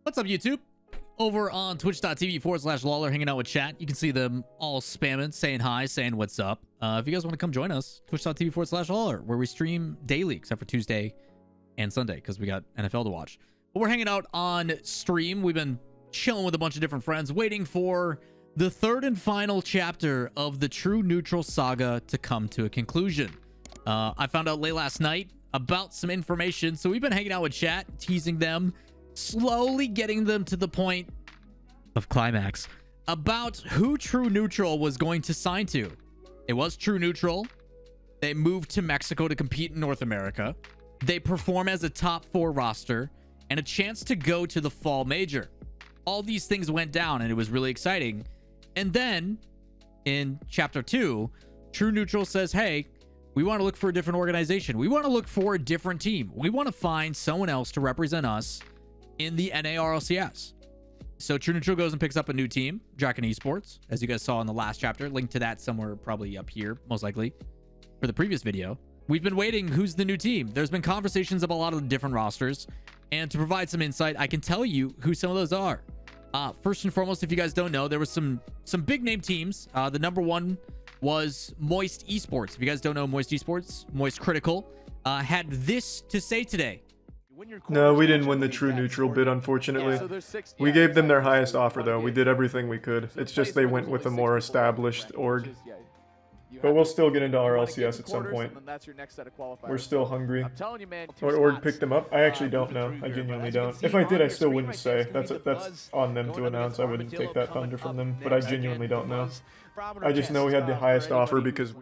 What's up, YouTube? Over on twitch.tv/Lawler, hanging out with chat. You can see them all spamming, saying hi, saying what's up. If you guys want to come join us, twitch.tv/Lawler, where we stream daily, except for Tuesday and Sunday, because we got NFL to watch. But we're hanging out on stream. We've been chilling with a bunch of different friends, waiting for the third and final chapter of the True Neutral saga to come to a conclusion. I found out late last night about some information, so we've been hanging out with chat, teasing them, slowly getting them to the point of climax about who True Neutral was going to sign to. It was True Neutral. They moved to Mexico to compete in North America. They perform as a top 4 roster and a chance to go to the fall major. All these things went down and it was really exciting. And then in chapter 2, True Neutral says, hey, we want to look for a different organization. We want to look for a different team. We want to find someone else to represent us in the RLCS. So True Neutral goes and picks up a new team, Draken Esports, as you guys saw in the last chapter. Link to that somewhere probably up here, most likely, for the previous video. We've been waiting. Who's the new team? There's been conversations of a lot of the different rosters. And to provide some insight, I can tell you who some of those are. First and foremost, if you guys don't know, there was some big name teams. The number one was Moist Esports. If you guys don't know Moist Esports, Moist Critical, had this to say today. No, we didn't win the True Neutral bid, unfortunately. We gave them their highest offer, though. We did everything we could. It's just they went with a more established org. But we'll still get into RLCS at some point. We're still hungry. What org picked them up? I actually don't know. I genuinely don't. If I did, I still wouldn't say. That's on them to announce. I wouldn't take that thunder from them, but I genuinely don't know. I just know we had the highest offer because...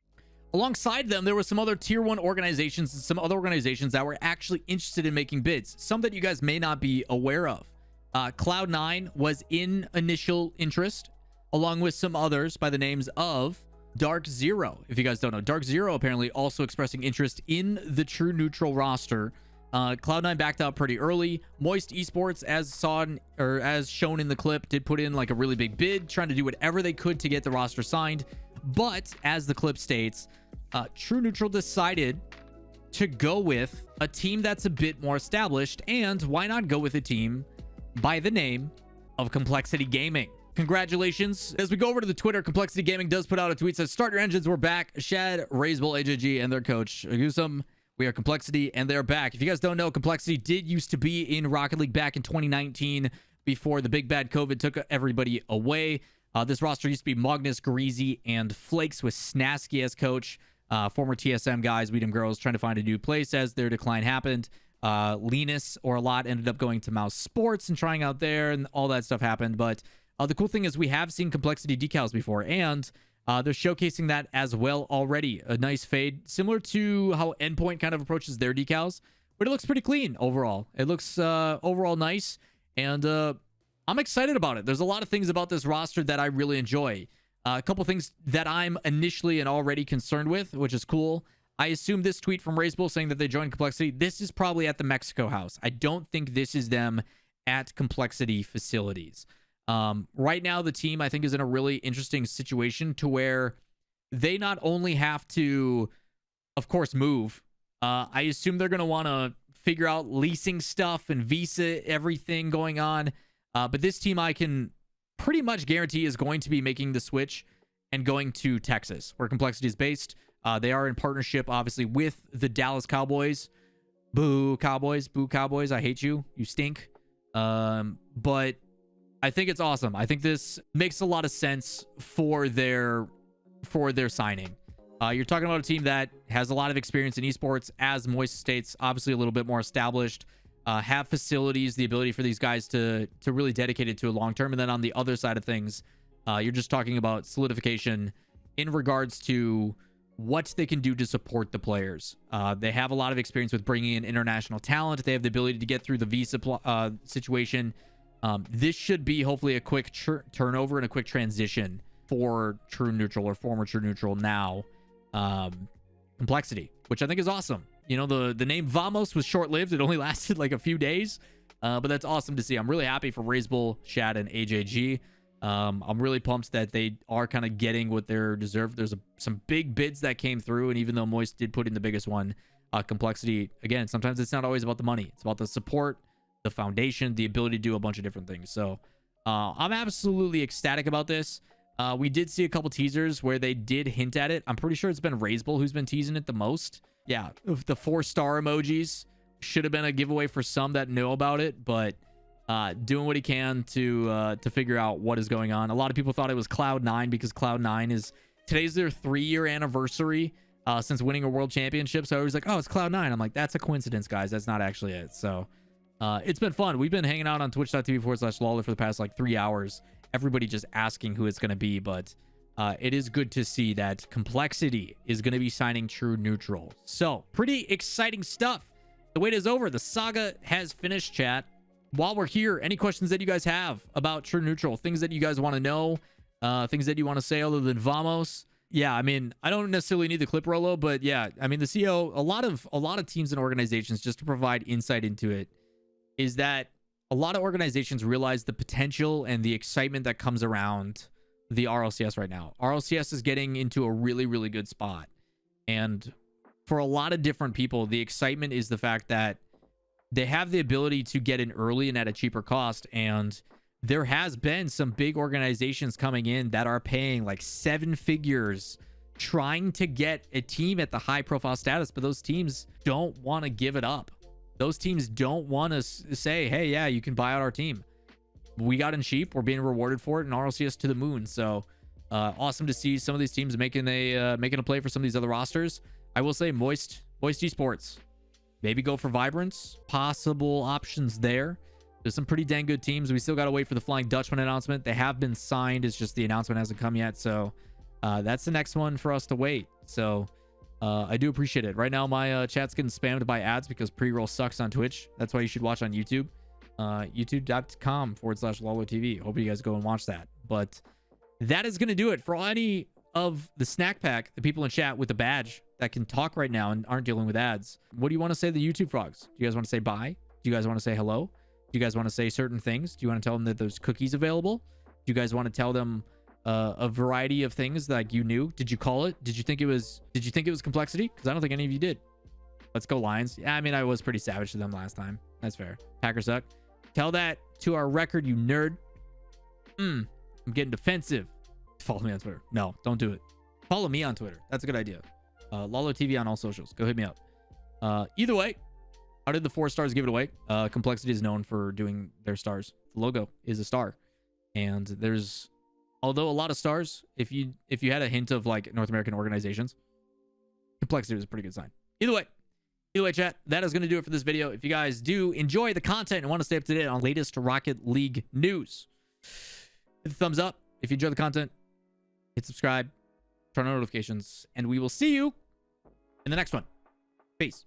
Alongside them, there were some other tier 1 organizations and some other organizations that were actually interested in making bids. Some that you guys may not be aware of. Cloud9 was in initial interest, along with some others by the names of Dark Zero. If you guys don't know, Dark Zero apparently also expressing interest in the True Neutral roster. Cloud9 backed out pretty early. Moist Esports, as shown in the clip, did put in like a really big bid, trying to do whatever they could to get the roster signed. But as the clip states, True Neutral decided to go with a team that's a bit more established, and why not go with a team by the name of Complexity Gaming. Congratulations. As we go over to the Twitter, Complexity Gaming does put out a tweet that says, start your engines, we're back. Shad, Razebull, AJG, and their coach, Agusum. We are Complexity, and they're back. If you guys don't know, Complexity did used to be in Rocket League back in 2019 before the big bad COVID took everybody away. This roster used to be Magnus, Greasy, and Flakes with Snasky as coach. Former TSM guys, Weedham Girls, trying to find a new place as their decline happened. Linus or a lot ended up going to Mouse Sports and trying out there, and all that stuff happened. But the cool thing is we have seen Complexity decals before, and they're showcasing that as well already. A nice fade, similar to how Endpoint kind of approaches their decals, but it looks pretty clean overall. It looks overall nice, and I'm excited about it. There's a lot of things about this roster that I really enjoy. A couple things that I'm initially and already concerned with, which is cool. I assume this tweet from Razebull saying that they joined Complexity, this is probably at the Mexico house. I don't think this is them at Complexity facilities. Right now, the team, I think, is in a really interesting situation to where they not only have to, of course, move. I assume they're going to want to figure out leasing stuff and visa, everything going on. But this team, I can pretty much guarantee, is going to be making the switch and going to Texas, where Complexity is based. They are in partnership, obviously, with the Dallas Cowboys. Boo, Cowboys. Boo, Cowboys. I hate you. You stink. But I think it's awesome. I think this makes a lot of sense for their signing. You're talking about a team that has a lot of experience in esports, as Moist states, obviously a little bit more established. Have facilities, the ability for these guys to really dedicate it to a long term. And then on the other side of things, you're just talking about solidification in regards to what they can do to support the players. They have a lot of experience with bringing in international talent. They have the ability to get through the visa situation. This should be hopefully a quick turnover and a quick transition for True Neutral, or former True Neutral now Complexity, which I think is awesome. You know, the name Vamos was short-lived. It only lasted like a few days, but that's awesome to see. I'm really happy for Razebull, Shad, and AJG. I'm really pumped that they are kind of getting what they're deserved. There's some big bids that came through, and even though Moist did put in the biggest one, Complexity, again, sometimes it's not always about the money. It's about the support, the foundation, the ability to do a bunch of different things. So I'm absolutely ecstatic about this. We did see a couple teasers where they did hint at it. I'm pretty sure it's been Razebull who's been teasing it the most. Yeah, the 4-star emojis should have been a giveaway for some that know about it, but doing what he can to figure out what is going on. A lot of people thought it was Cloud9 because Cloud9 is today's their 3-year anniversary since winning a world championship. So I was like, oh, it's Cloud9. I'm like, that's a coincidence, guys. That's not actually it. So it's been fun. We've been hanging out on twitch.tv/Lawler for the past like 3 hours. Everybody just asking who it's going to be, but it is good to see that Complexity is going to be signing True Neutral. So pretty exciting stuff. The wait is over. The saga has finished, chat. While we're here, any questions that you guys have about True Neutral, things that you guys want to know, things that you want to say other than Vamos? Yeah, I mean, I don't necessarily need the clip, Rolo, but yeah, I mean, the CEO, a lot of teams and organizations, just to provide insight into it, is that a lot of organizations realize the potential and the excitement that comes around the RLCS right now. RLCS is getting into a really, really good spot. And for a lot of different people, the excitement is the fact that they have the ability to get in early and at a cheaper cost. And there has been some big organizations coming in that are paying like 7 figures trying to get a team at the high profile status, but those teams don't want to give it up. Those teams don't want to say, hey, yeah, you can buy out our team. We got in cheap. We're being rewarded for it, and RLCS to the moon. So awesome to see some of these teams making a play for some of these other rosters. I will say Moist Esports, maybe go for Vibrance. Possible options there. There's some pretty dang good teams. We still got to wait for the Flying Dutchman announcement. They have been signed. It's just the announcement hasn't come yet. So that's the next one for us to wait. So I do appreciate it. Right now, my chat's getting spammed by ads because pre-roll sucks on Twitch. That's why you should watch on YouTube. youtube.com/LawlerTV. Hope you guys go and watch that. But that is going to do it for any of the snack pack, the people in chat with the badge that can talk right now and aren't dealing with ads. What do you want to say to the YouTube frogs? Do you guys want to say bye? Do you guys want to say hello? Do you guys want to say certain things? Do you want to tell them that there's cookies available? Do you guys want to tell them a variety of things like you knew? Did you call it? Did you think it was Complexity? Because I don't think any of you did. Let's go Lions. Yeah, I mean, I was pretty savage to them last time. That's fair. Packers suck. Tell that to our record, you nerd. I'm getting defensive. Follow me on Twitter. No, don't do it. Follow me on Twitter. That's a good idea. Lawler TV on all socials. Go hit me up. Either way, how did the 4 stars give it away? Complexity is known for doing their stars. The logo is a star. And there's, although a lot of stars, if you had a hint of like North American organizations, Complexity was a pretty good sign. Either way, chat, that is going to do it for this video. If you guys do enjoy the content and want to stay up to date on latest Rocket League news, hit the thumbs up. If you enjoy the content, hit subscribe, turn on notifications, and we will see you in the next one. Peace.